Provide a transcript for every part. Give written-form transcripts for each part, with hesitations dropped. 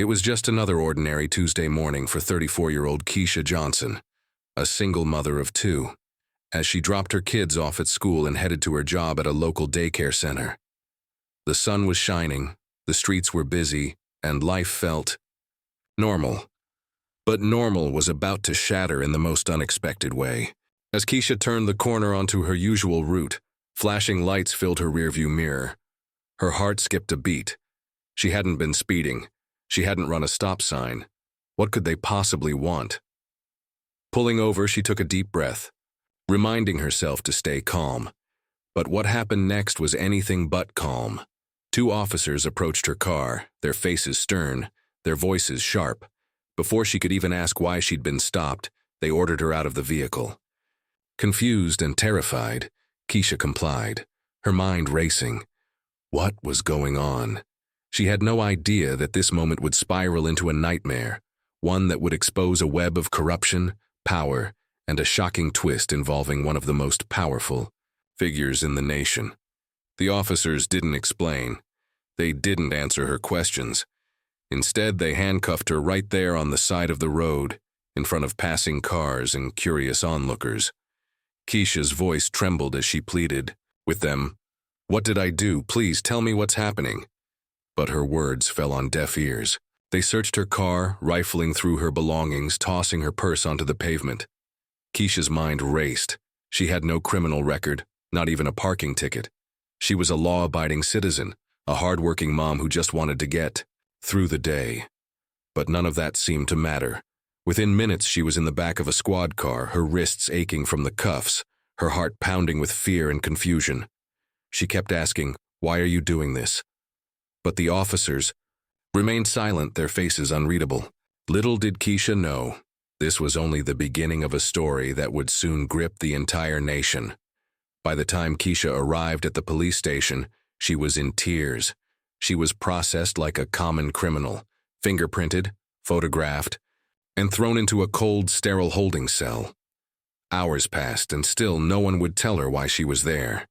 It was just another ordinary Tuesday morning for 34-year-old Keisha Johnson, a single mother of two, as she dropped her kids off at school and headed to her job at a local daycare center. The sun was shining, the streets were busy, and life felt normal. But normal was about to shatter in the most unexpected way. As Keisha turned the corner onto her usual route, flashing lights filled her rearview mirror. Her heart skipped a beat. She hadn't been speeding. She hadn't run a stop sign. What could they possibly want? Pulling over, she took a deep breath, reminding herself to stay calm. But what happened next was anything but calm. Two officers approached her car, their faces stern, their voices sharp. Before she could even ask why she'd been stopped, they ordered her out of the vehicle. Confused and terrified, Keisha complied, her mind racing. What was going on? She had no idea that this moment would spiral into a nightmare, one that would expose a web of corruption, power, and a shocking twist involving one of the most powerful figures in the nation. The officers didn't explain. They didn't answer her questions. Instead, they handcuffed her right there on the side of the road, in front of passing cars and curious onlookers. Keisha's voice trembled as she pleaded with them, "What did I do? Please tell me what's happening." But her words fell on deaf ears. They searched her car, rifling through her belongings, tossing her purse onto the pavement. Keisha's mind raced. She had no criminal record, not even a parking ticket. She was a law-abiding citizen, a hard-working mom who just wanted to get through the day. But none of that seemed to matter. Within minutes, she was in the back of a squad car, her wrists aching from the cuffs, her heart pounding with fear and confusion. She kept asking, "Why are you doing this?" But the officers remained silent, their faces unreadable. Little did Keisha know, this was only the beginning of a story that would soon grip the entire nation. By the time Keisha arrived at the police station, she was in tears. She was processed like a common criminal, fingerprinted, photographed, and thrown into a cold, sterile holding cell. Hours passed, and still no one would tell her why she was there.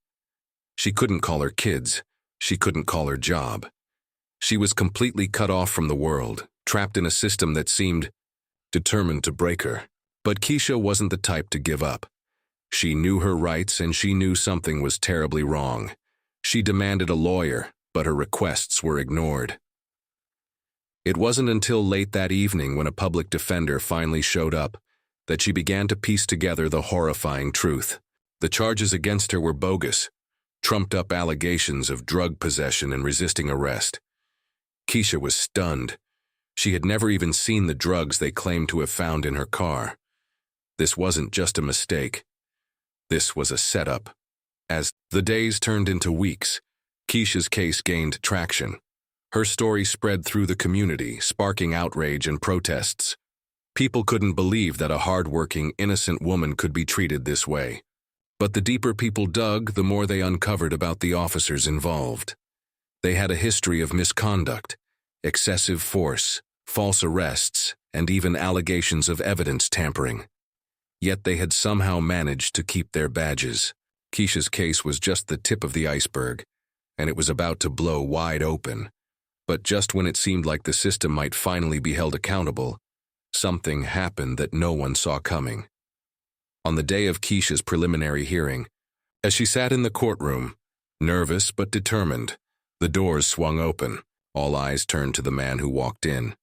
She couldn't call her kids. She couldn't call her job. She was completely cut off from the world, trapped in a system that seemed determined to break her. But Keisha wasn't the type to give up. She knew her rights, and she knew something was terribly wrong. She demanded a lawyer, but her requests were ignored. It wasn't until late that evening, when a public defender finally showed up, that she began to piece together the horrifying truth. The charges against her were bogus, trumped-up allegations of drug possession and resisting arrest. Keisha was stunned. She had never even seen the drugs they claimed to have found in her car. This wasn't just a mistake. This was a setup. As the days turned into weeks, Keisha's case gained traction. Her story spread through the community, sparking outrage and protests. People couldn't believe that a hard-working, innocent woman could be treated this way. But the deeper people dug, the more they uncovered about the officers involved. They had a history of misconduct, excessive force, false arrests, and even allegations of evidence tampering. Yet they had somehow managed to keep their badges. Keisha's case was just the tip of the iceberg, and it was about to blow wide open. But just when it seemed like the system might finally be held accountable, something happened that no one saw coming. On the day of Keisha's preliminary hearing, as she sat in the courtroom, nervous but determined, the doors swung open. All eyes turned to the man who walked in,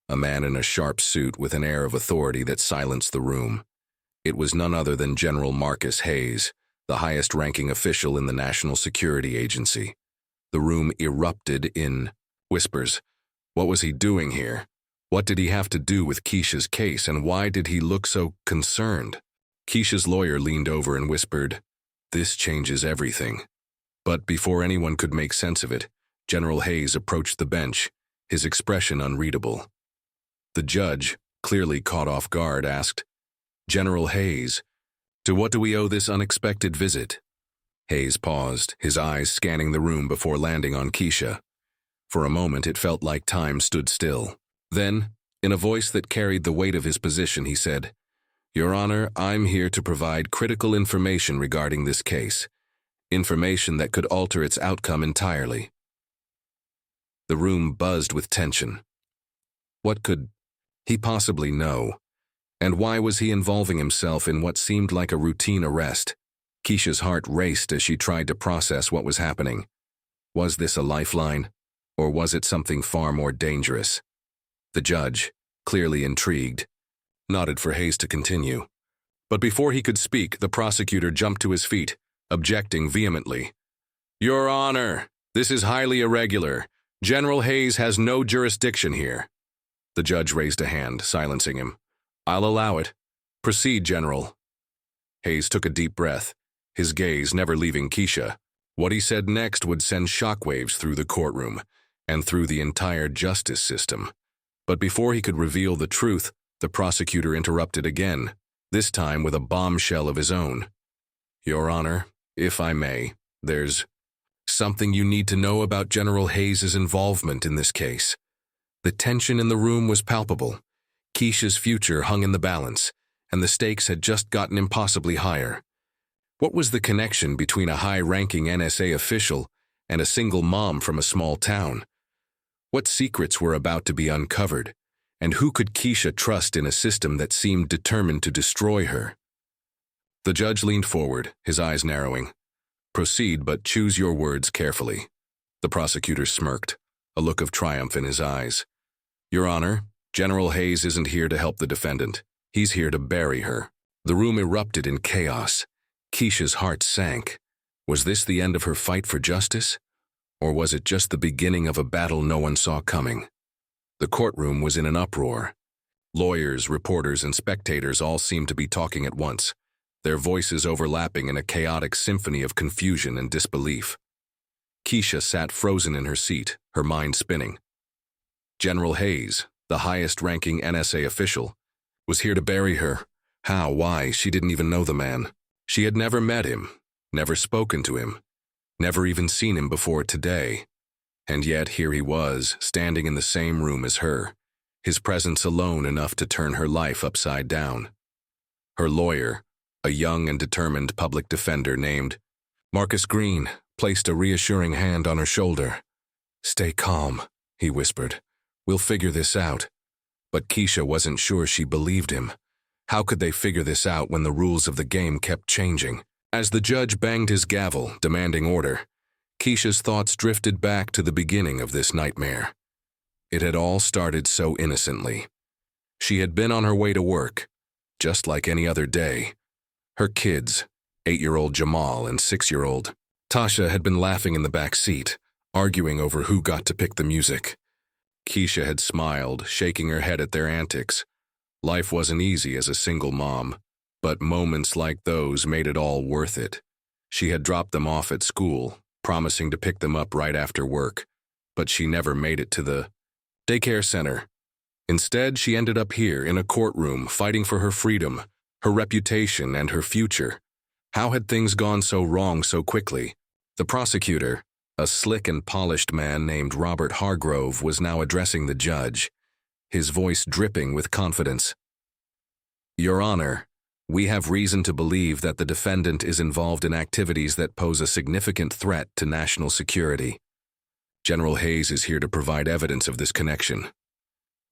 a man in a sharp suit with an air of authority that silenced the room. It was none other than General Marcus Hayes, the highest-ranking official in the National Security Agency. The room erupted in whispers. What was he doing here? What did he have to do with Keisha's case, and why did he look so concerned? Keisha's lawyer leaned over and whispered, "This changes everything." But before anyone could make sense of it, General Hayes approached the bench, his expression unreadable. The judge, clearly caught off guard, asked, "General Hayes, to what do we owe this unexpected visit?" Hayes paused, his eyes scanning the room before landing on Keisha. For a moment, it felt like time stood still. Then, in a voice that carried the weight of his position, he said, "Your Honor, I'm here to provide critical information regarding this case, information that could alter its outcome entirely." The room buzzed with tension. What could he possibly know? And why was he involving himself in what seemed like a routine arrest? Keisha's heart raced as she tried to process what was happening. Was this a lifeline, or was it something far more dangerous? The judge, clearly intrigued, nodded for Hayes to continue. But before he could speak, the prosecutor jumped to his feet, objecting vehemently. "Your Honor, this is highly irregular. General Hayes has no jurisdiction here." The judge raised a hand, silencing him. "I'll allow it. Proceed, General." Hayes took a deep breath, his gaze never leaving Keisha. What he said next would send shockwaves through the courtroom and through the entire justice system. But before he could reveal the truth, the prosecutor interrupted again, this time with a bombshell of his own. "Your Honor, if I may, there's something you need to know about General Hayes' involvement in this case." The tension in the room was palpable. Keisha's future hung in the balance, and the stakes had just gotten impossibly higher. What was the connection between a high-ranking NSA official and a single mom from a small town? What secrets were about to be uncovered, and who could Keisha trust in a system that seemed determined to destroy her? The judge leaned forward, his eyes narrowing. "Proceed, but choose your words carefully." The prosecutor smirked, a look of triumph in his eyes. "Your Honor, General Hayes isn't here to help the defendant. He's here to bury her." The room erupted in chaos. Keisha's heart sank. Was this the end of her fight for justice? Or was it just the beginning of a battle no one saw coming? The courtroom was in an uproar. Lawyers, reporters, and spectators all seemed to be talking at once, their voices overlapping in a chaotic symphony of confusion and disbelief. Keisha sat frozen in her seat, her mind spinning. General Hayes, the highest-ranking NSA official, was here to bury her. How, why, she didn't even know the man. She had never met him, never spoken to him, never even seen him before today. And yet here he was, standing in the same room as her, his presence alone enough to turn her life upside down. Her lawyer, a young and determined public defender named Marcus Green, placed a reassuring hand on her shoulder. "Stay calm," he whispered. "We'll figure this out." But Keisha wasn't sure she believed him. How could they figure this out when the rules of the game kept changing? As the judge banged his gavel, demanding order, Keisha's thoughts drifted back to the beginning of this nightmare. It had all started so innocently. She had been on her way to work, just like any other day. Her kids, 8-year-old Jamal and 6-year-old Tasha, had been laughing in the back seat, arguing over who got to pick the music. Keisha had smiled, shaking her head at their antics. Life wasn't easy as a single mom, but moments like those made it all worth it. She had dropped them off at school, promising to pick them up right after work, but she never made it to the daycare center. Instead, she ended up here in a courtroom fighting for her freedom, her reputation, and her future. How had things gone so wrong so quickly? The prosecutor, a slick and polished man named Robert Hargrove, was now addressing the judge, his voice dripping with confidence. "Your Honor, we have reason to believe that the defendant is involved in activities that pose a significant threat to national security. General Hayes is here to provide evidence of this connection."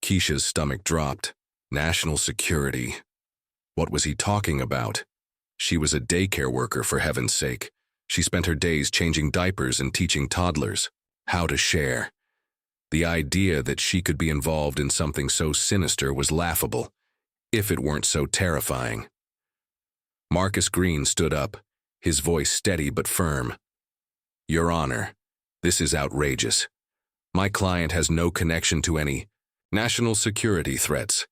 Keisha's stomach dropped. National security. What was he talking about? She was a daycare worker, for heaven's sake. She spent her days changing diapers and teaching toddlers how to share. The idea that she could be involved in something so sinister was laughable, if it weren't so terrifying. Marcus Green stood up, his voice steady but firm. "Your Honor, this is outrageous. My client has no connection to any national security threats.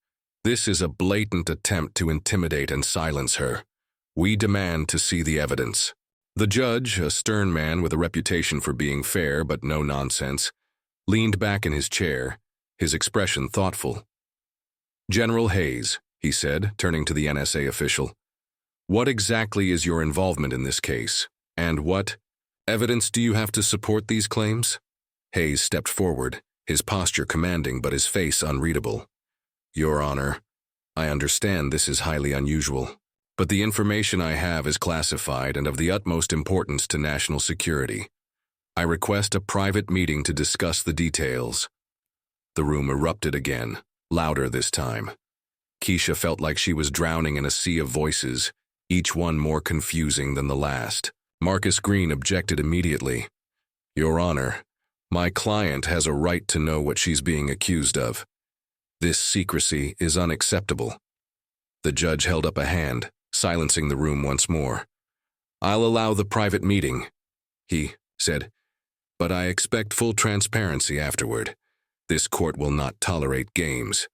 This is a blatant attempt to intimidate and silence her. We demand to see the evidence." The judge, a stern man with a reputation for being fair but no nonsense, leaned back in his chair, his expression thoughtful. "General Hayes," he said, turning to the NSA official, "what exactly is your involvement in this case, and what evidence do you have to support these claims?" Hayes stepped forward, his posture commanding but his face unreadable. "Your Honor, I understand this is highly unusual, but the information I have is classified and of the utmost importance to national security. I request a private meeting to discuss the details." The room erupted again, louder this time. Keisha felt like she was drowning in a sea of voices, each one more confusing than the last. Marcus Green objected immediately. "Your Honor, my client has a right to know what she's being accused of. This secrecy is unacceptable." The judge held up a hand, silencing the room once more. "I'll allow the private meeting," he said, "but I expect full transparency afterward. This court will not tolerate games."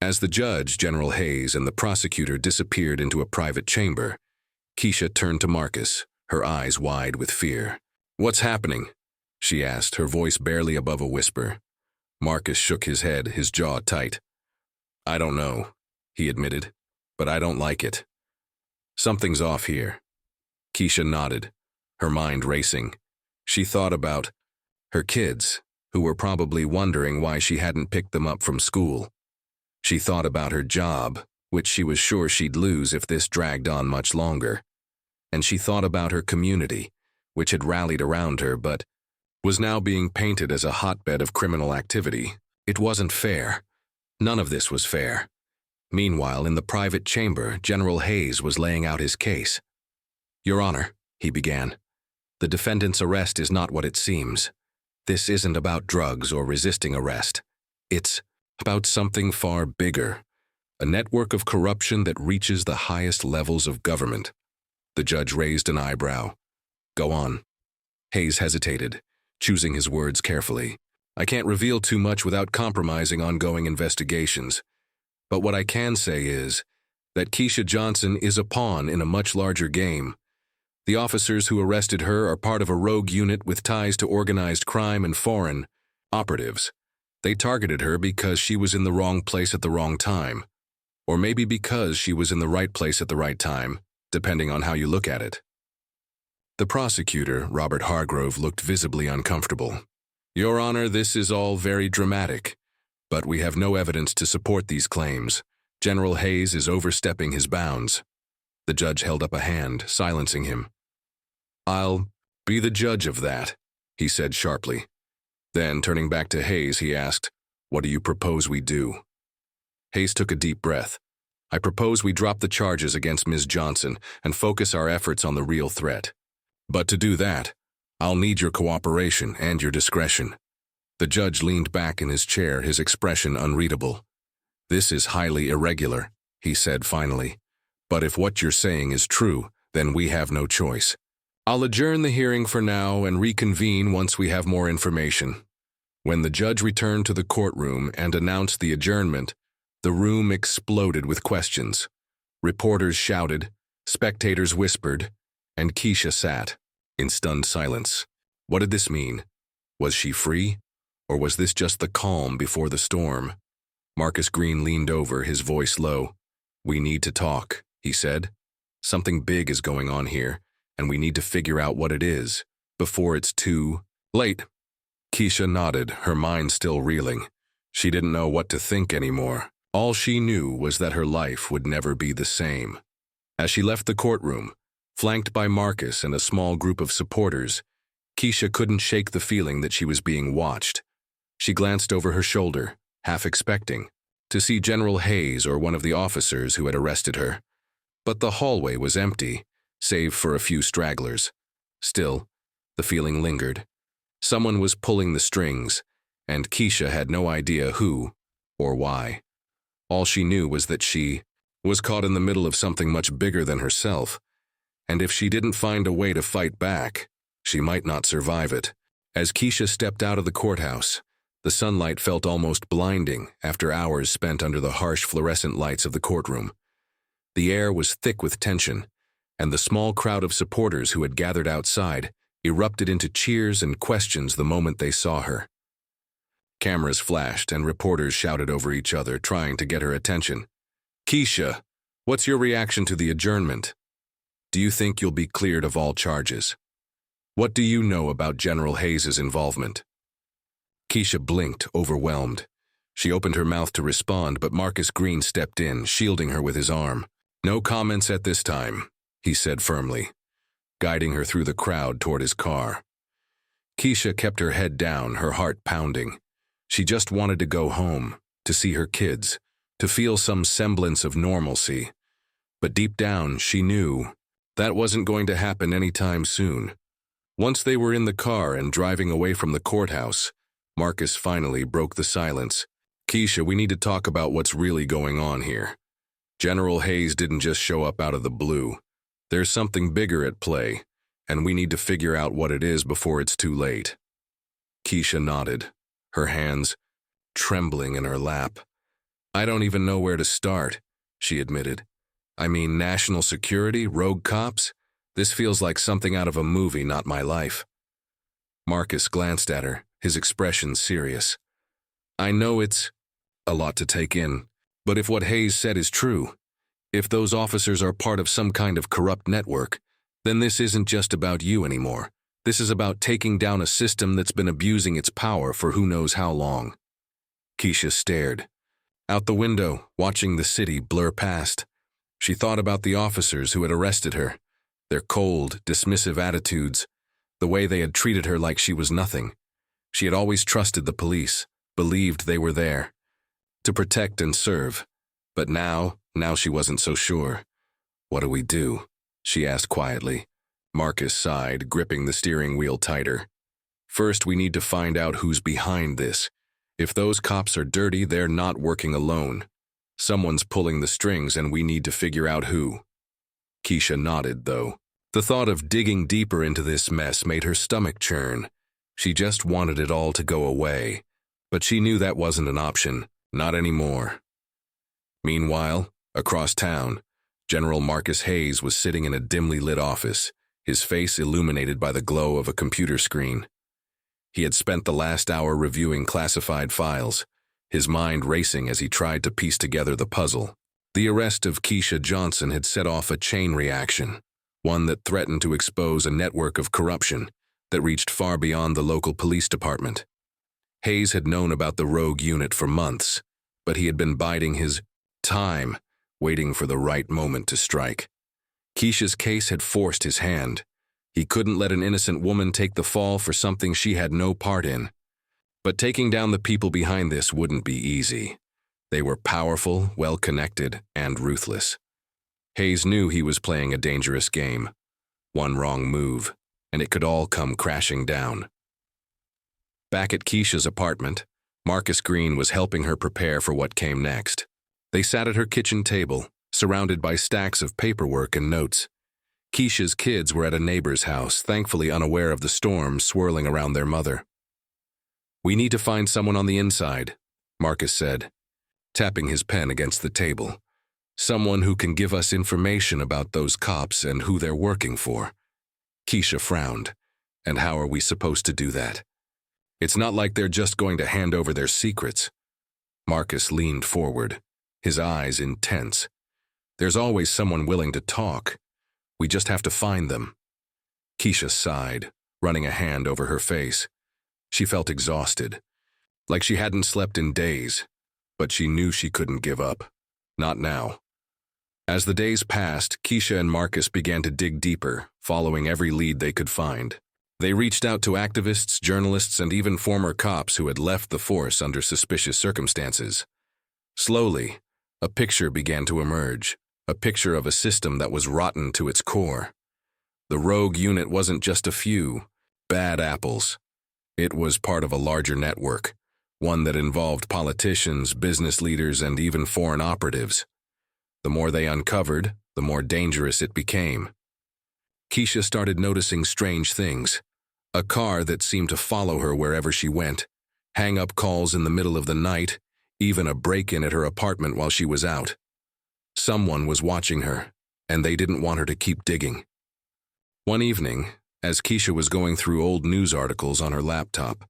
As the judge, General Hayes, and the prosecutor disappeared into a private chamber, Keisha turned to Marcus, her eyes wide with fear. "What's happening?" she asked, her voice barely above a whisper. Marcus shook his head, his jaw tight. "I don't know," he admitted, "but I don't like it. Something's off here." Keisha nodded, her mind racing. She thought about her kids, who were probably wondering why she hadn't picked them up from school. She thought about her job, which she was sure she'd lose if this dragged on much longer. And she thought about her community, which had rallied around her but was now being painted as a hotbed of criminal activity. It wasn't fair. None of this was fair. Meanwhile, in the private chamber, General Hayes was laying out his case. "Your Honor," he began, "the defendant's arrest is not what it seems. This isn't about drugs or resisting arrest. It's about something far bigger, a network of corruption that reaches the highest levels of government." The judge raised an eyebrow. "Go on." Hayes hesitated, choosing his words carefully. "I can't reveal too much without compromising ongoing investigations. But what I can say is that Keisha Johnson is a pawn in a much larger game. The officers who arrested her are part of a rogue unit with ties to organized crime and foreign operatives. They targeted her because she was in the wrong place at the wrong time. Or maybe because she was in the right place at the right time, depending on how you look at it." The prosecutor, Robert Hargrove, looked visibly uncomfortable. "Your Honor, this is all very dramatic, but we have no evidence to support these claims. General Hayes is overstepping his bounds." The judge held up a hand, silencing him. "I'll be the judge of that," he said sharply. Then, turning back to Hayes, he asked, "What do you propose we do?" Hayes took a deep breath. "I propose we drop the charges against Ms. Johnson and focus our efforts on the real threat. But to do that, I'll need your cooperation and your discretion." The judge leaned back in his chair, his expression unreadable. "This is highly irregular," he said finally. "But if what you're saying is true, then we have no choice. I'll adjourn the hearing for now and reconvene once we have more information." When the judge returned to the courtroom and announced the adjournment, the room exploded with questions. Reporters shouted, spectators whispered, and Keisha sat in stunned silence. What did this mean? Was she free? Or was this just the calm before the storm? Marcus Green leaned over, his voice low. "We need to talk," he said. "Something big is going on here, and we need to figure out what it is, before it's too late." Keisha nodded, her mind still reeling. She didn't know what to think anymore. All she knew was that her life would never be the same. As she left the courtroom, flanked by Marcus and a small group of supporters, Keisha couldn't shake the feeling that she was being watched. She glanced over her shoulder, half expecting to see General Hayes or one of the officers who had arrested her. But the hallway was empty, save for a few stragglers. Still, the feeling lingered. Someone was pulling the strings, and Keisha had no idea who or why. All she knew was that she was caught in the middle of something much bigger than herself, and if she didn't find a way to fight back, she might not survive it. As Keisha stepped out of the courthouse, the sunlight felt almost blinding after hours spent under the harsh fluorescent lights of the courtroom. The air was thick with tension, and the small crowd of supporters who had gathered outside erupted into cheers and questions the moment they saw her. Cameras flashed and reporters shouted over each other, trying to get her attention. "Keisha, what's your reaction to the adjournment? Do you think you'll be cleared of all charges? What do you know about General Hayes' involvement?" Keisha blinked, overwhelmed. She opened her mouth to respond, but Marcus Green stepped in, shielding her with his arm. "No comments at this time," he said firmly, guiding her through the crowd toward his car. Keisha kept her head down, her heart pounding. She just wanted to go home, to see her kids, to feel some semblance of normalcy. But deep down, she knew that wasn't going to happen anytime soon. Once they were in the car and driving away from the courthouse, Marcus finally broke the silence. "Keisha, we need to talk about what's really going on here. General Hayes didn't just show up out of the blue. There's something bigger at play, and we need to figure out what it is before it's too late." Keisha nodded, her hands trembling in her lap. "I don't even know where to start," she admitted. "I mean, national security, rogue cops? This feels like something out of a movie, not my life." Marcus glanced at her, his expression serious. "I know it's a lot to take in, but if what Hayes said is true, if those officers are part of some kind of corrupt network, then this isn't just about you anymore. This is about taking down a system that's been abusing its power for who knows how long." Keisha stared out the window, watching the city blur past. She thought about the officers who had arrested her, their cold, dismissive attitudes, the way they had treated her like she was nothing. She had always trusted the police, believed they were there to protect and serve. But now she wasn't so sure. "What do we do?" she asked quietly. Marcus sighed, gripping the steering wheel tighter. "First, we need to find out who's behind this. If those cops are dirty, they're not working alone. Someone's pulling the strings, and we need to figure out who." Keisha nodded, though. The thought of digging deeper into this mess made her stomach churn. She just wanted it all to go away. But she knew that wasn't an option, not anymore. Meanwhile, across town, General Marcus Hayes was sitting in a dimly lit office, his face illuminated by the glow of a computer screen. He had spent the last hour reviewing classified files, his mind racing as he tried to piece together the puzzle. The arrest of Keisha Johnson had set off a chain reaction, one that threatened to expose a network of corruption that reached far beyond the local police department. Hayes had known about the rogue unit for months, but he had been biding his time, waiting for the right moment to strike. Keisha's case had forced his hand. He couldn't let an innocent woman take the fall for something she had no part in. But taking down the people behind this wouldn't be easy. They were powerful, well-connected, and ruthless. Hayes knew he was playing a dangerous game. One wrong move, and it could all come crashing down. Back at Keisha's apartment, Marcus Green was helping her prepare for what came next. They sat at her kitchen table, surrounded by stacks of paperwork and notes. Keisha's kids were at a neighbor's house, thankfully unaware of the storm swirling around their mother. "We need to find someone on the inside," Marcus said, tapping his pen against the table. "Someone who can give us information about those cops and who they're working for." Keisha frowned. "And how are we supposed to do that? It's not like they're just going to hand over their secrets." Marcus leaned forward, his eyes intense. "There's always someone willing to talk. We just have to find them." Keisha sighed, running a hand over her face. She felt exhausted, like she hadn't slept in days, but she knew she couldn't give up. Not now. As the days passed, Keisha and Marcus began to dig deeper, following every lead they could find. They reached out to activists, journalists, and even former cops who had left the force under suspicious circumstances. Slowly, a picture began to emerge, a picture of a system that was rotten to its core. The rogue unit wasn't just a few bad apples. It was part of a larger network, one that involved politicians, business leaders, and even foreign operatives. The more they uncovered, the more dangerous it became. Keisha started noticing strange things. A car that seemed to follow her wherever she went, hang-up calls in the middle of the night, even a break-in at her apartment while she was out. Someone was watching her, and they didn't want her to keep digging. One evening, as Keisha was going through old news articles on her laptop,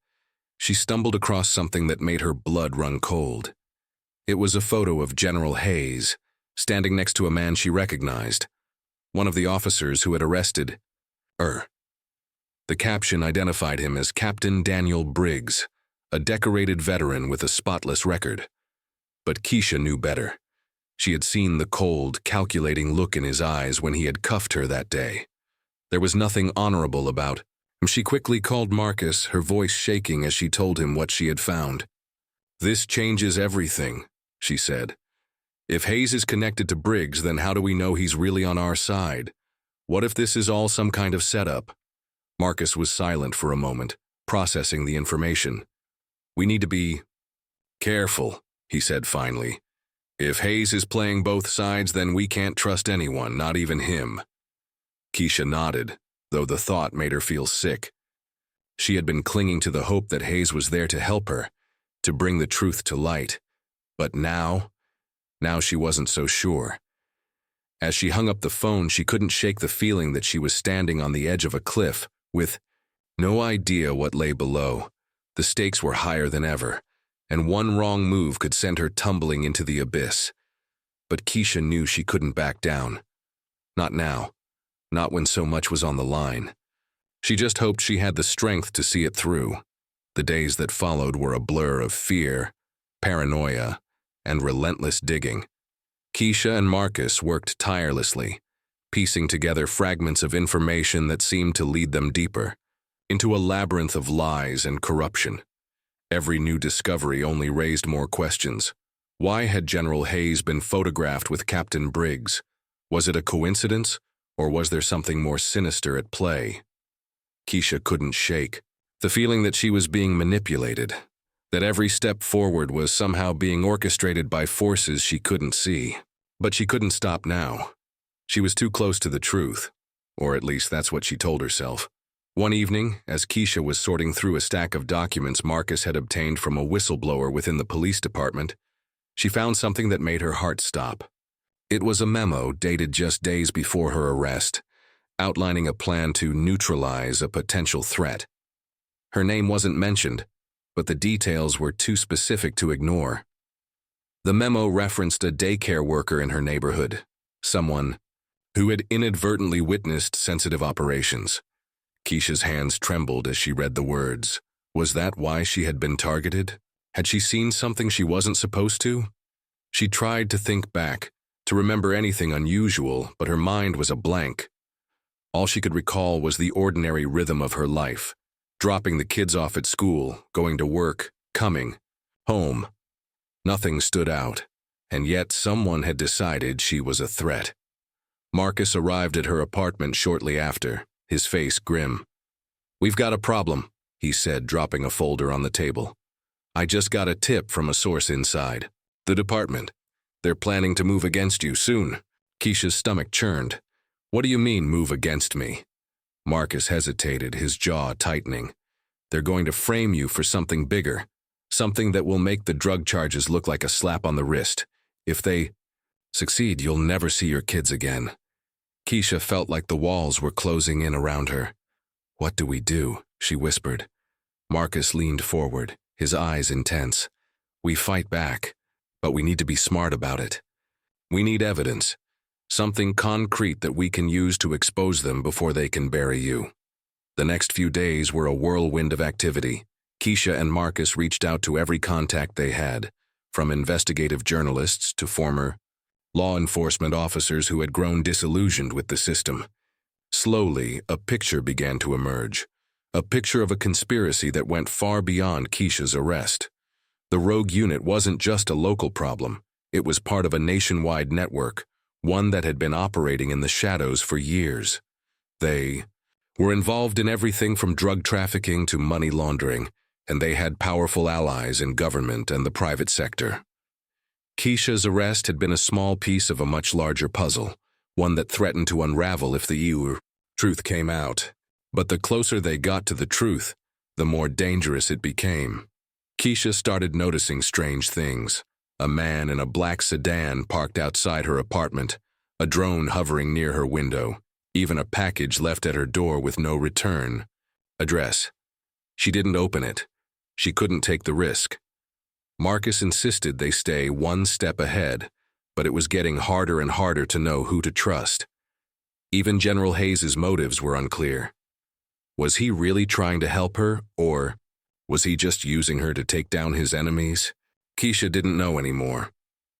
she stumbled across something that made her blood run cold. It was a photo of General Hayes, standing next to a man she recognized, one of the officers who had arrested her. The caption identified him as Captain Daniel Briggs, a decorated veteran with a spotless record. But Keisha knew better. She had seen the cold, calculating look in his eyes when he had cuffed her that day. There was nothing honorable about him. She quickly called Marcus, her voice shaking as she told him what she had found. "This changes everything," she said. "If Hayes is connected to Briggs, then how do we know he's really on our side? What if this is all some kind of setup?" Marcus was silent for a moment, processing the information. "We need to be careful," he said finally. "If Hayes is playing both sides, then we can't trust anyone, not even him." Keisha nodded, though the thought made her feel sick. She had been clinging to the hope that Hayes was there to help her, to bring the truth to light. But now she wasn't so sure. As she hung up the phone, she couldn't shake the feeling that she was standing on the edge of a cliff, with no idea what lay below. The stakes were higher than ever, and one wrong move could send her tumbling into the abyss. But Keisha knew she couldn't back down. Not now. Not when so much was on the line. She just hoped she had the strength to see it through. The days that followed were a blur of fear, paranoia, and relentless digging. Keisha and Marcus worked tirelessly, piecing together fragments of information that seemed to lead them deeper, into a labyrinth of lies and corruption. Every new discovery only raised more questions. Why had General Hayes been photographed with Captain Briggs? Was it a coincidence, or was there something more sinister at play? Keisha couldn't shake the feeling that she was being manipulated, that every step forward was somehow being orchestrated by forces she couldn't see. But she couldn't stop now. She was too close to the truth, or at least that's what she told herself. One evening, as Keisha was sorting through a stack of documents Marcus had obtained from a whistleblower within the police department, she found something that made her heart stop. It was a memo dated just days before her arrest, outlining a plan to neutralize a potential threat. Her name wasn't mentioned, but the details were too specific to ignore. The memo referenced a daycare worker in her neighborhood, someone who had inadvertently witnessed sensitive operations. Keisha's hands trembled as she read the words. Was that why she had been targeted? Had she seen something she wasn't supposed to? She tried to think back, to remember anything unusual, but her mind was a blank. All she could recall was the ordinary rhythm of her life, dropping the kids off at school, going to work, coming home. Nothing stood out, and yet someone had decided she was a threat. Marcus arrived at her apartment shortly after, his face grim. "We've got a problem," he said, dropping a folder on the table. "I just got a tip from a source inside the department. They're planning to move against you soon." Keisha's stomach churned. "What do you mean, move against me?" Marcus hesitated, his jaw tightening. "They're going to frame you for something bigger, something that will make the drug charges look like a slap on the wrist. If they succeed, you'll never see your kids again." Keisha felt like the walls were closing in around her. "What do we do?" she whispered. Marcus leaned forward, his eyes intense. "We fight back, but we need to be smart about it. We need evidence, something concrete that we can use to expose them before they can bury you." The next few days were a whirlwind of activity. Keisha and Marcus reached out to every contact they had, from investigative journalists to former law enforcement officers who had grown disillusioned with the system. Slowly, a picture began to emerge, a picture of a conspiracy that went far beyond Keisha's arrest. The rogue unit wasn't just a local problem, it was part of a nationwide network, one that had been operating in the shadows for years. They were involved in everything from drug trafficking to money laundering, and they had powerful allies in government and the private sector. Keisha's arrest had been a small piece of a much larger puzzle, one that threatened to unravel if the truth came out. But the closer they got to the truth, the more dangerous it became. Keisha started noticing strange things. A man in a black sedan parked outside her apartment, a drone hovering near her window, even a package left at her door with no return address. She didn't open it. She couldn't take the risk. Marcus insisted they stay one step ahead, but it was getting harder and harder to know who to trust. Even General Hayes's motives were unclear. Was he really trying to help her, or was he just using her to take down his enemies? Keisha didn't know anymore.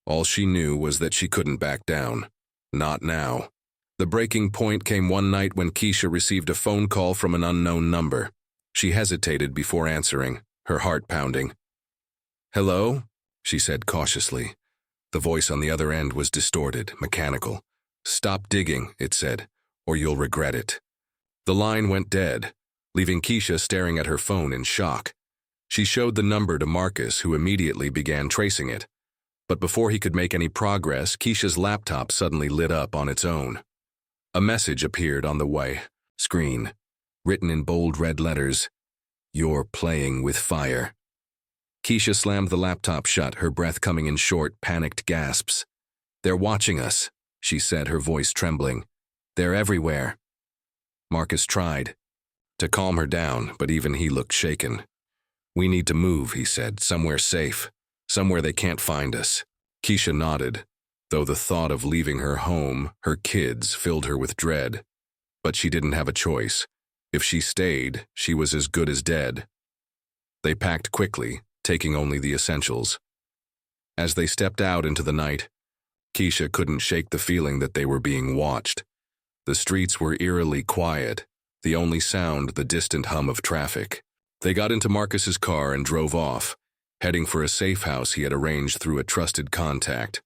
All she knew was that she couldn't back down. Not now. The breaking point came one night when Keisha received a phone call from an unknown number. She hesitated before answering, her heart pounding. "Hello?" she said cautiously. The voice on the other end was distorted, mechanical. "Stop digging," it said, "or you'll regret it." The line went dead, leaving Keisha staring at her phone in shock. She showed the number to Marcus, who immediately began tracing it. But before he could make any progress, Keisha's laptop suddenly lit up on its own. A message appeared on the screen, written in bold red letters, "You're playing with fire." Keisha slammed the laptop shut, her breath coming in short, panicked gasps. "They're watching us," she said, her voice trembling. "They're everywhere." Marcus tried to calm her down, but even he looked shaken. "We need to move," he said, "somewhere safe, somewhere they can't find us." Keisha nodded, though the thought of leaving her home, her kids, filled her with dread. But she didn't have a choice. If she stayed, she was as good as dead. They packed quickly, taking only the essentials. As they stepped out into the night, Keisha couldn't shake the feeling that they were being watched. The streets were eerily quiet, the only sound the distant hum of traffic. They got into Marcus's car and drove off, heading for a safe house he had arranged through a trusted contact.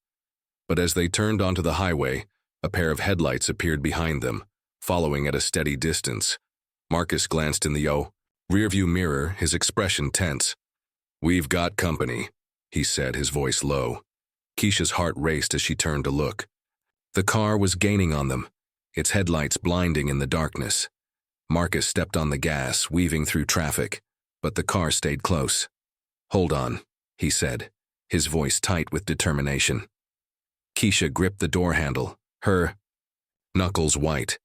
But as they turned onto the highway, a pair of headlights appeared behind them, following at a steady distance. Marcus glanced in the rearview mirror, his expression tense. "We've got company," he said, his voice low. Keisha's heart raced as she turned to look. The car was gaining on them, its headlights blinding in the darkness. Marcus stepped on the gas, weaving through traffic, but the car stayed close. "Hold on," he said, his voice tight with determination. Keisha gripped the door handle, her knuckles white.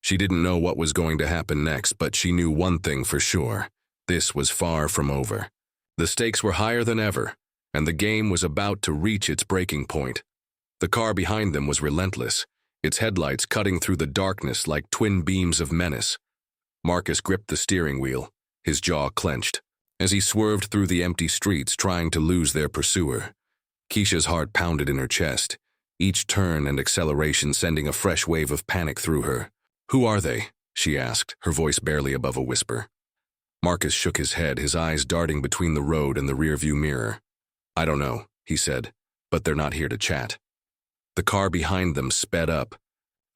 She didn't know what was going to happen next, but she knew one thing for sure. This was far from over. The stakes were higher than ever, and the game was about to reach its breaking point. The car behind them was relentless, its headlights cutting through the darkness like twin beams of menace. Marcus gripped the steering wheel, his jaw clenched, as he swerved through the empty streets trying to lose their pursuer. Keisha's heart pounded in her chest, each turn and acceleration sending a fresh wave of panic through her. "Who are they?" she asked, her voice barely above a whisper. Marcus shook his head, his eyes darting between the road and the rearview mirror. "I don't know," he said, "but they're not here to chat." The car behind them sped up,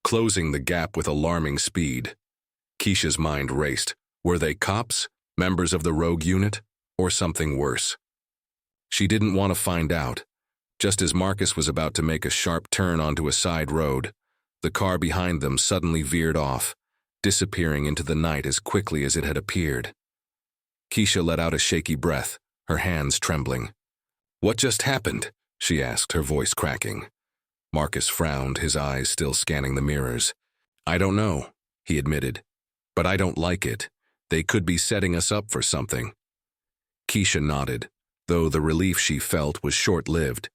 closing the gap with alarming speed. Keisha's mind raced. Were they cops, members of the rogue unit, or something worse? She didn't want to find out. Just as Marcus was about to make a sharp turn onto a side road, the car behind them suddenly veered off, disappearing into the night as quickly as it had appeared. Keisha let out a shaky breath, her hands trembling. "What just happened?" she asked, her voice cracking. Marcus frowned, his eyes still scanning the mirrors. "I don't know," he admitted, "but I don't like it. They could be setting us up for something." Keisha nodded, though the relief she felt was short-lived.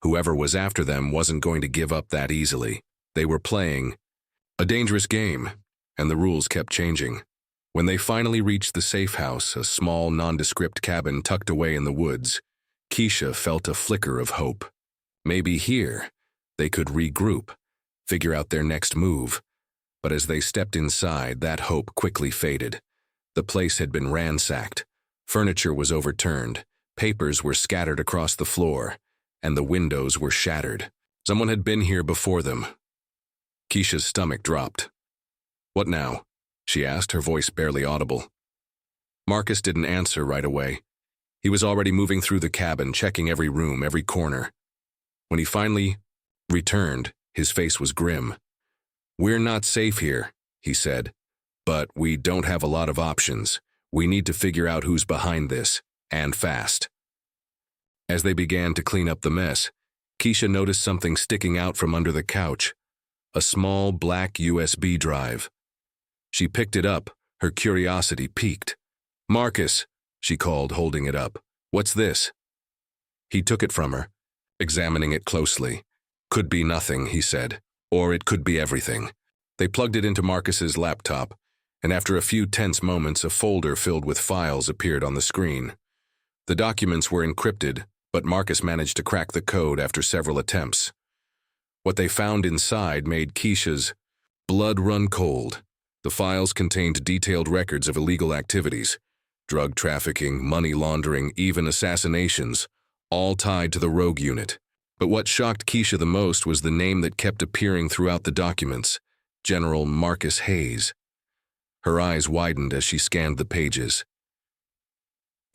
Whoever was after them wasn't going to give up that easily. They were playing a dangerous game, and the rules kept changing. When they finally reached the safe house, a small, nondescript cabin tucked away in the woods, Keisha felt a flicker of hope. Maybe here, they could regroup, figure out their next move. But as they stepped inside, that hope quickly faded. The place had been ransacked. Furniture was overturned, papers were scattered across the floor, and the windows were shattered. Someone had been here before them. Keisha's stomach dropped. "What now?" she asked, her voice barely audible. Marcus didn't answer right away. He was already moving through the cabin, checking every room, every corner. When he finally returned, his face was grim. "We're not safe here," he said, "but we don't have a lot of options. We need to figure out who's behind this, and fast." As they began to clean up the mess, Keisha noticed something sticking out from under the couch, a small black USB drive. She picked it up, her curiosity piqued. "Marcus," she called, holding it up. "What's this?" He took it from her, examining it closely. "Could be nothing," he said, "or it could be everything." They plugged it into Marcus's laptop, and after a few tense moments, a folder filled with files appeared on the screen. The documents were encrypted, but Marcus managed to crack the code after several attempts. What they found inside made Keisha's blood run cold. The files contained detailed records of illegal activities, drug trafficking, money laundering, even assassinations, all tied to the rogue unit. But what shocked Keisha the most was the name that kept appearing throughout the documents, General Marcus Hayes. Her eyes widened as she scanned the pages.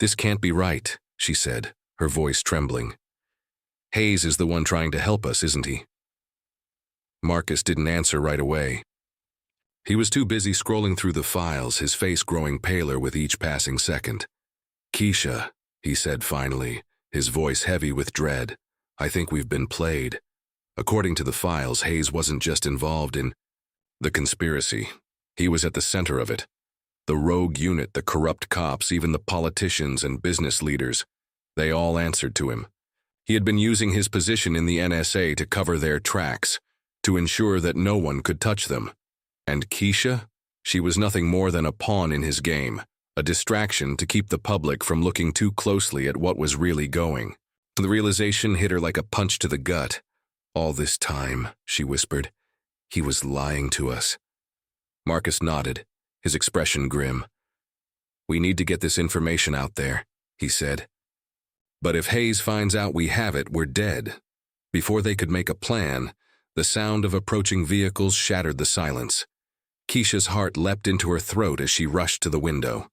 "This can't be right," she said, her voice trembling. "Hayes is the one trying to help us, isn't he?" Marcus didn't answer right away. He was too busy scrolling through the files, his face growing paler with each passing second. "Keisha," he said finally, his voice heavy with dread, "I think we've been played." According to the files, Hayes wasn't just involved in the conspiracy. He was at the center of it. The rogue unit, the corrupt cops, even the politicians and business leaders, they all answered to him. He had been using his position in the NSA to cover their tracks, to ensure that no one could touch them. And Keisha? She was nothing more than a pawn in his game, a distraction to keep the public from looking too closely at what was really going. The realization hit her like a punch to the gut. "All this time," she whispered, "he was lying to us." Marcus nodded, his expression grim. "We need to get this information out there," he said. "But if Hayes finds out we have it, we're dead." Before they could make a plan, the sound of approaching vehicles shattered the silence. Keisha's heart leapt into her throat as she rushed to the window.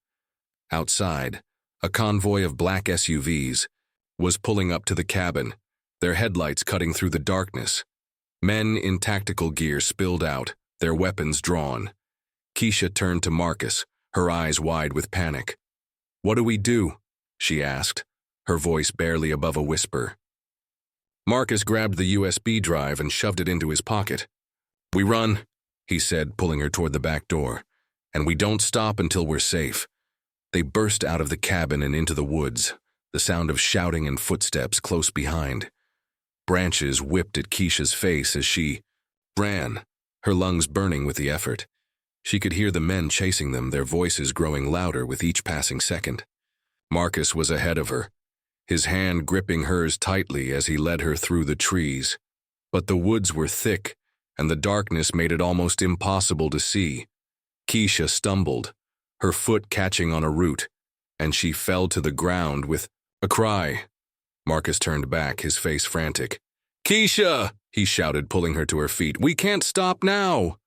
Outside, a convoy of black SUVs was pulling up to the cabin, their headlights cutting through the darkness. Men in tactical gear spilled out, their weapons drawn. Keisha turned to Marcus, her eyes wide with panic. "What do we do?" she asked, her voice barely above a whisper. Marcus grabbed the USB drive and shoved it into his pocket. "We run," he said, pulling her toward the back door, "and we don't stop until we're safe." They burst out of the cabin and into the woods, the sound of shouting and footsteps close behind. Branches whipped at Keisha's face as she ran, her lungs burning with the effort. She could hear the men chasing them, their voices growing louder with each passing second. Marcus was ahead of her, his hand gripping hers tightly as he led her through the trees. But the woods were thick, and the darkness made it almost impossible to see. Keisha stumbled, her foot catching on a root, and she fell to the ground with a cry. Marcus turned back, his face frantic. "Keisha!" he shouted, pulling her to her feet. "We can't stop now!"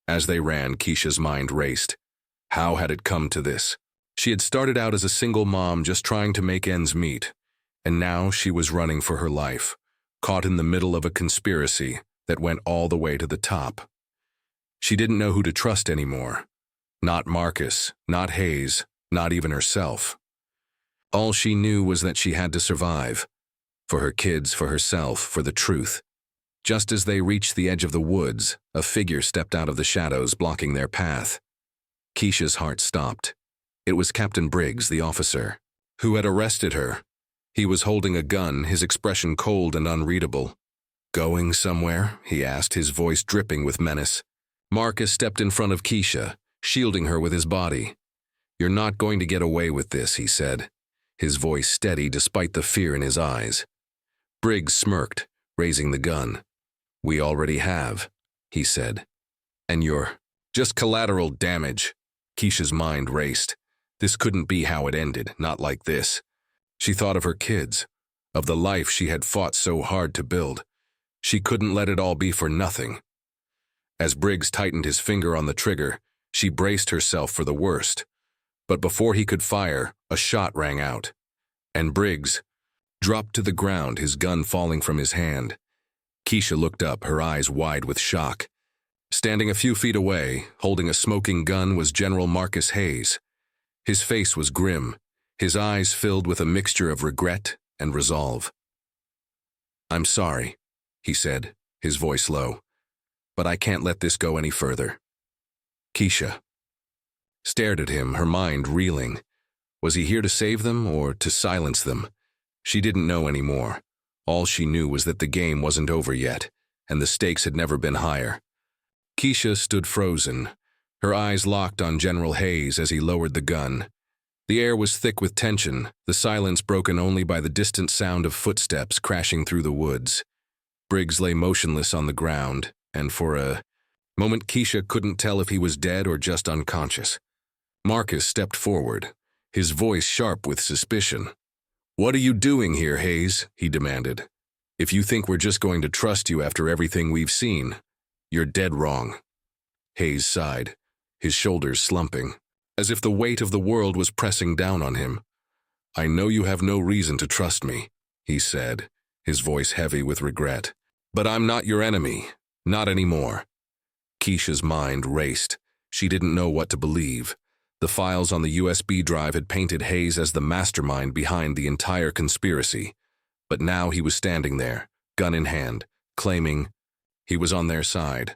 As they ran, Keisha's mind raced. How had it come to this? She had started out as a single mom just trying to make ends meet, and now she was running for her life, caught in the middle of a conspiracy that went all the way to the top. She didn't know who to trust anymore. Not Marcus, not Hayes, not even herself. All she knew was that she had to survive. For her kids, for herself, for the truth. Just as they reached the edge of the woods, a figure stepped out of the shadows, blocking their path. Keisha's heart stopped. It was Captain Briggs, the officer, who had arrested her. He was holding a gun, his expression cold and unreadable. "Going somewhere?" he asked, his voice dripping with menace. Marcus stepped in front of Keisha, shielding her with his body. "You're not going to get away with this," he said, his voice steady despite the fear in his eyes. Briggs smirked, raising the gun. "We already have," he said. "And you're just collateral damage." Keisha's mind raced. This couldn't be how it ended, not like this. She thought of her kids, of the life she had fought so hard to build. She couldn't let it all be for nothing. As Briggs tightened his finger on the trigger, she braced herself for the worst. But before he could fire, a shot rang out, and Briggs dropped to the ground, his gun falling from his hand. Keisha looked up, her eyes wide with shock. Standing a few feet away, holding a smoking gun, was General Marcus Hayes. His face was grim, his eyes filled with a mixture of regret and resolve. "I'm sorry," he said, his voice low, "but I can't let this go any further." Keisha stared at him, her mind reeling. Was he here to save them or to silence them? She didn't know anymore. All she knew was that the game wasn't over yet, and the stakes had never been higher. Keisha stood frozen, her eyes locked on General Hayes as he lowered the gun. The air was thick with tension, the silence broken only by the distant sound of footsteps crashing through the woods. Briggs lay motionless on the ground, and for a moment Keisha couldn't tell if he was dead or just unconscious. Marcus stepped forward, his voice sharp with suspicion. "What are you doing here, Hayes?" he demanded. "If you think we're just going to trust you after everything we've seen, you're dead wrong." Hayes sighed, his shoulders slumping, as if the weight of the world was pressing down on him. "I know you have no reason to trust me," he said, his voice heavy with regret. "But I'm not your enemy. Not anymore." Keisha's mind raced. She didn't know what to believe. The files on the USB drive had painted Hayes as the mastermind behind the entire conspiracy. But now he was standing there, gun in hand, claiming he was on their side.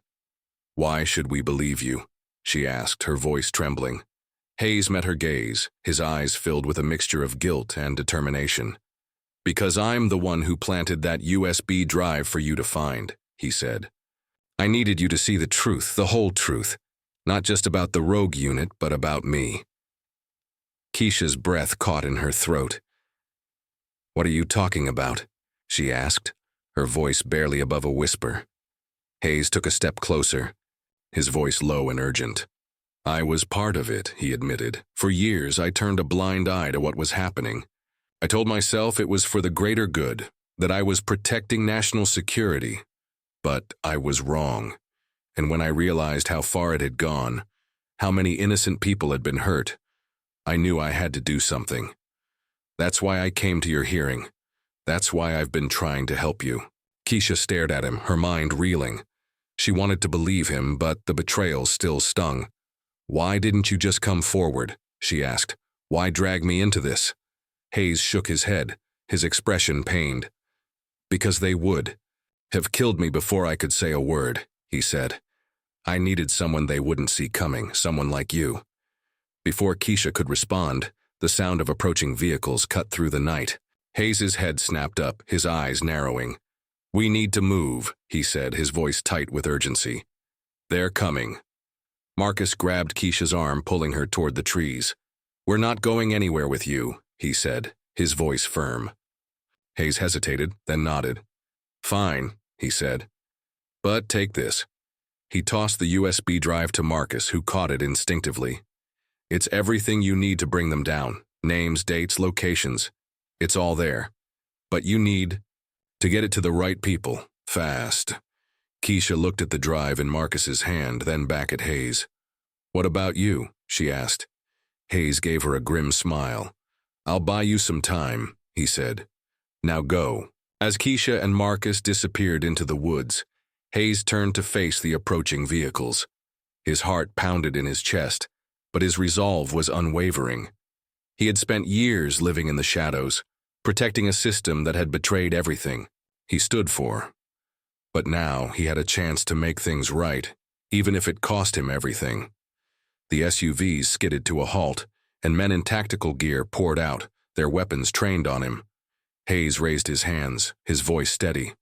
"Why should we believe you?" she asked, her voice trembling. Hayes met her gaze, his eyes filled with a mixture of guilt and determination. "Because I'm the one who planted that USB drive for you to find," he said. "I needed you to see the truth, the whole truth. Not just about the rogue unit, but about me." Keisha's breath caught in her throat. "What are you talking about?" she asked, her voice barely above a whisper. Hayes took a step closer, his voice low and urgent. "I was part of it," he admitted. "For years, I turned a blind eye to what was happening. I told myself it was for the greater good, that I was protecting national security. But I was wrong. And when I realized how far it had gone, how many innocent people had been hurt, I knew I had to do something. That's why I came to your hearing. That's why I've been trying to help you." Keisha stared at him, her mind reeling. She wanted to believe him, but the betrayal still stung. "Why didn't you just come forward?" she asked. "Why drag me into this?" Hayes shook his head, his expression pained. "Because they would have killed me before I could say a word," he said. "I needed someone they wouldn't see coming, someone like you." Before Keisha could respond, the sound of approaching vehicles cut through the night. Hayes's head snapped up, his eyes narrowing. "We need to move," he said, his voice tight with urgency. "They're coming." Marcus grabbed Keisha's arm, pulling her toward the trees. "We're not going anywhere with you," he said, his voice firm. Hayes hesitated, then nodded. "Fine," he said. "But take this." He tossed the USB drive to Marcus, who caught it instinctively. "It's everything you need to bring them down. Names, dates, locations. It's all there. But you need to get it to the right people, fast." Keisha looked at the drive in Marcus's hand, then back at Hayes. "What about you?" she asked. Hayes gave her a grim smile. "I'll buy you some time," he said. "Now go." As Keisha and Marcus disappeared into the woods, Hayes turned to face the approaching vehicles. His heart pounded in his chest, but his resolve was unwavering. He had spent years living in the shadows, protecting a system that had betrayed everything he stood for. But now he had a chance to make things right, even if it cost him everything. The SUVs skidded to a halt, and men in tactical gear poured out, their weapons trained on him. Hayes raised his hands, his voice steady.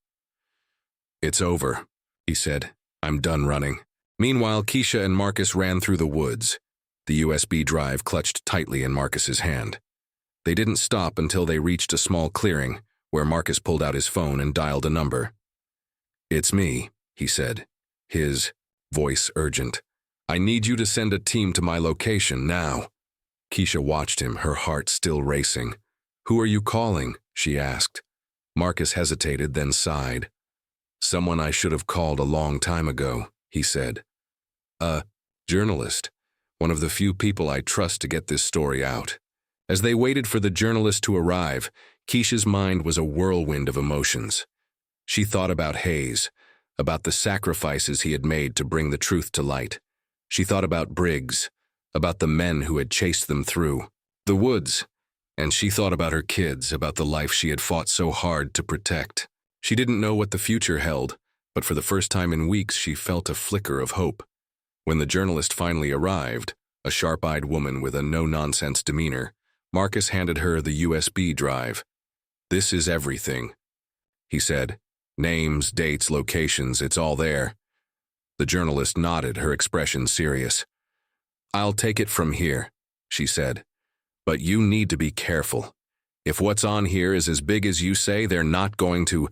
"It's over," he said. "I'm done running." Meanwhile, Keisha and Marcus ran through the woods, the USB drive clutched tightly in Marcus's hand. They didn't stop until they reached a small clearing, where Marcus pulled out his phone and dialed a number. "It's me," he said, his voice urgent. "I need you to send a team to my location now." Keisha watched him, her heart still racing. "Who are you calling?" she asked. Marcus hesitated, then sighed. "Someone I should have called a long time ago," he said. "A journalist, one of the few people I trust to get this story out." As they waited for the journalist to arrive, Keisha's mind was a whirlwind of emotions. She thought about Hayes, about the sacrifices he had made to bring the truth to light. She thought about Briggs, about the men who had chased them through the woods, and she thought about her kids, about the life she had fought so hard to protect. She didn't know what the future held, but for the first time in weeks she felt a flicker of hope. When the journalist finally arrived, a sharp-eyed woman with a no-nonsense demeanor, Marcus handed her the USB drive. "This is everything," he said. "Names, dates, locations, it's all there." The journalist nodded, her expression serious. "I'll take it from here," she said. "But you need to be careful. If what's on here is as big as you say, they're not going to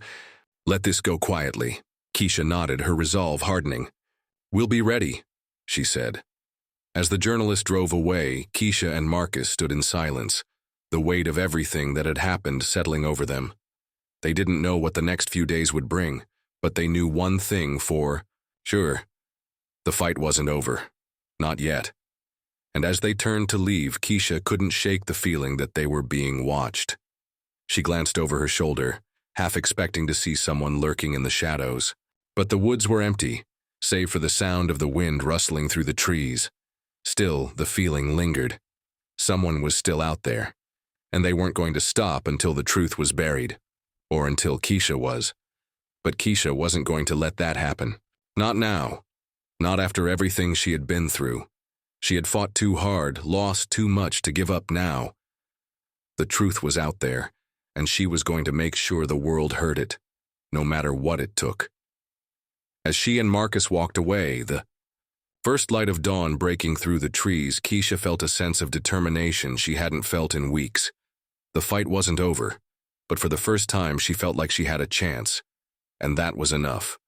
let this go quietly." Keisha nodded, her resolve hardening. "We'll be ready," she said. As the journalist drove away, Keisha and Marcus stood in silence, the weight of everything that had happened settling over them. They didn't know what the next few days would bring, but they knew one thing for sure. The fight wasn't over. Not yet. And as they turned to leave, Keisha couldn't shake the feeling that they were being watched. She glanced over her shoulder, half expecting to see someone lurking in the shadows. But the woods were empty, save for the sound of the wind rustling through the trees. Still, the feeling lingered. Someone was still out there, and they weren't going to stop until the truth was buried, or until Keisha was. But Keisha wasn't going to let that happen. Not now. Not after everything she had been through. She had fought too hard, lost too much to give up now. The truth was out there, and she was going to make sure the world heard it, no matter what it took. As she and Marcus walked away, the first light of dawn breaking through the trees, Keisha felt a sense of determination she hadn't felt in weeks. The fight wasn't over, but for the first time she felt like she had a chance, and that was enough.